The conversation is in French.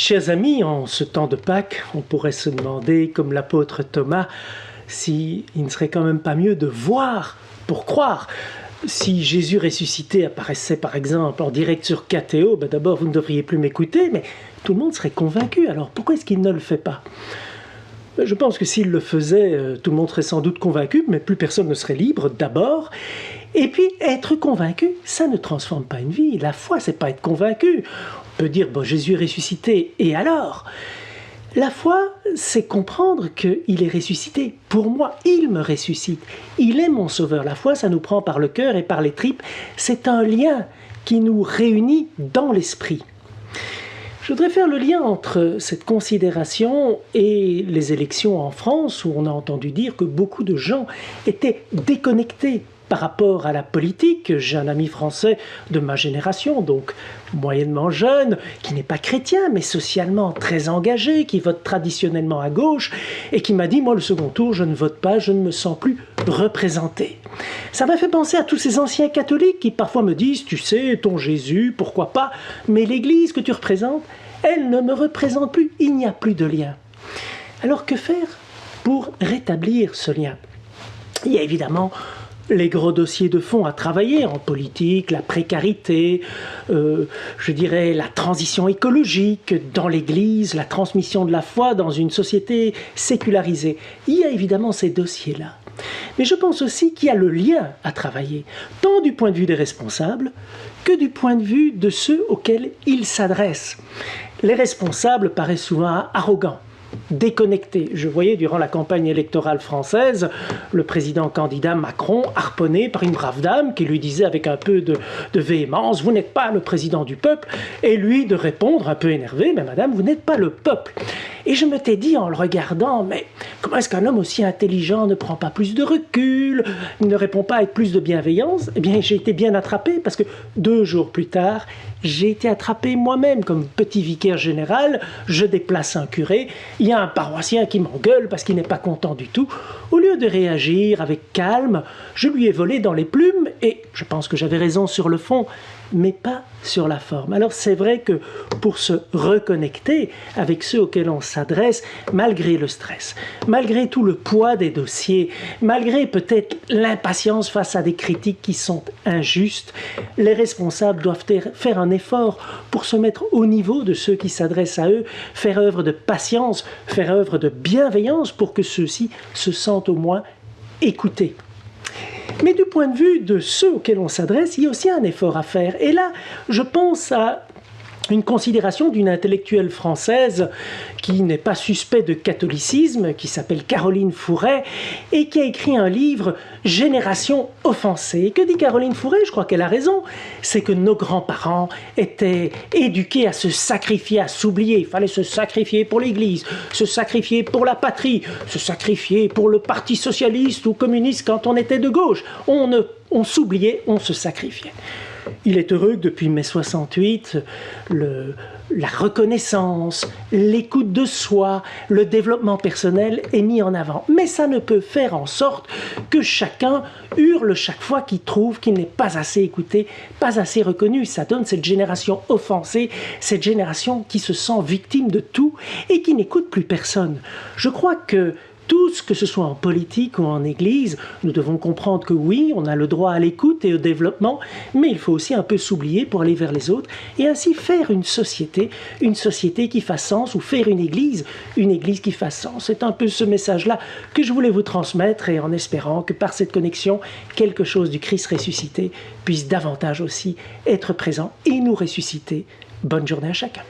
Chers amis, en ce temps de Pâques, on pourrait se demander, comme l'apôtre Thomas, s'il ne serait quand même pas mieux de voir pour croire. Si Jésus ressuscité apparaissait par exemple en direct sur KTO, d'abord vous ne devriez plus m'écouter, mais tout le monde serait convaincu. Alors pourquoi est-ce qu'il ne le fait pas ? Je pense que s'il le faisait, tout le monde serait sans doute convaincu, mais plus personne ne serait libre d'abord. Et puis, être convaincu, ça ne transforme pas une vie. La foi, c'est pas être convaincu. On peut dire, Jésus est ressuscité, et alors ? La foi, c'est comprendre qu'il est ressuscité. Pour moi, il me ressuscite. Il est mon sauveur. La foi, ça nous prend par le cœur et par les tripes. C'est un lien qui nous réunit dans l'esprit. Je voudrais faire le lien entre cette considération et les élections en France, où on a entendu dire que beaucoup de gens étaient déconnectés par rapport à la politique. J'ai un ami français de ma génération, donc moyennement jeune, qui n'est pas chrétien, mais socialement très engagé, qui vote traditionnellement à gauche, et qui m'a dit, moi le second tour, je ne vote pas, je ne me sens plus représenté. Ça m'a fait penser à tous ces anciens catholiques qui parfois me disent, tu sais, ton Jésus, pourquoi pas, mais l'Église que tu représentes, elle ne me représente plus, il n'y a plus de lien. Alors que faire pour rétablir ce lien ? Il y a évidemment les gros dossiers de fond à travailler en politique, la précarité, je dirais la transition écologique dans l'Église, la transmission de la foi dans une société sécularisée. Il y a évidemment ces dossiers-là. Mais je pense aussi qu'il y a le lien à travailler, tant du point de vue des responsables que du point de vue de ceux auxquels ils s'adressent. Les responsables paraissent souvent arrogants, déconnecté. Je voyais durant la campagne électorale française le président candidat Macron harponné par une brave dame qui lui disait avec un peu de véhémence « Vous n'êtes pas le président du peuple » et lui de répondre un peu énervé « Mais madame, vous n'êtes pas le peuple ». Et je m'étais dit en le regardant « Mais comment est-ce qu'un homme aussi intelligent ne prend pas plus de recul, ne répond pas avec plus de bienveillance ?» Eh bien, j'ai été bien attrapé parce que 2 jours plus tard, j'ai été attrapé moi-même comme petit vicaire général. Je déplace un curé, il y a un paroissien qui m'engueule parce qu'il n'est pas content du tout. Au lieu de réagir avec calme, je lui ai volé dans les plumes et je pense que j'avais raison sur le fond, mais pas sur la forme. Alors c'est vrai que pour se reconnecter avec ceux auxquels on s'adresse, malgré le stress, malgré tout le poids des dossiers, malgré peut-être l'impatience face à des critiques qui sont injustes, les responsables doivent faire un effort pour se mettre au niveau de ceux qui s'adressent à eux, faire œuvre de patience, faire œuvre de bienveillance pour que ceux-ci se sentent au moins écoutés. Mais du point de vue de ceux auxquels on s'adresse, il y a aussi un effort à faire. Et là, je pense à une considération d'une intellectuelle française qui n'est pas suspecte de catholicisme, qui s'appelle Caroline Fouret, et qui a écrit un livre « Génération offensée ». Que dit Caroline Fouret ? Je crois qu'elle a raison. C'est que nos grands-parents étaient éduqués à se sacrifier, à s'oublier. Il fallait se sacrifier pour l'Église, se sacrifier pour la patrie, se sacrifier pour le Parti socialiste ou communiste quand on était de gauche. On s'oubliait, on se sacrifiait. Il est heureux que depuis mai 68, la reconnaissance, l'écoute de soi, le développement personnel est mis en avant. Mais ça ne peut faire en sorte que chacun hurle chaque fois qu'il trouve qu'il n'est pas assez écouté, pas assez reconnu. Ça donne cette génération offensée, cette génération qui se sent victime de tout et qui n'écoute plus personne. Je crois que tous, que ce soit en politique ou en église, nous devons comprendre que oui, on a le droit à l'écoute et au développement, mais il faut aussi un peu s'oublier pour aller vers les autres et ainsi faire une société qui fasse sens, ou faire une église qui fasse sens. C'est un peu ce message-là que je voulais vous transmettre et en espérant que par cette connexion, quelque chose du Christ ressuscité puisse davantage aussi être présent et nous ressusciter. Bonne journée à chacun.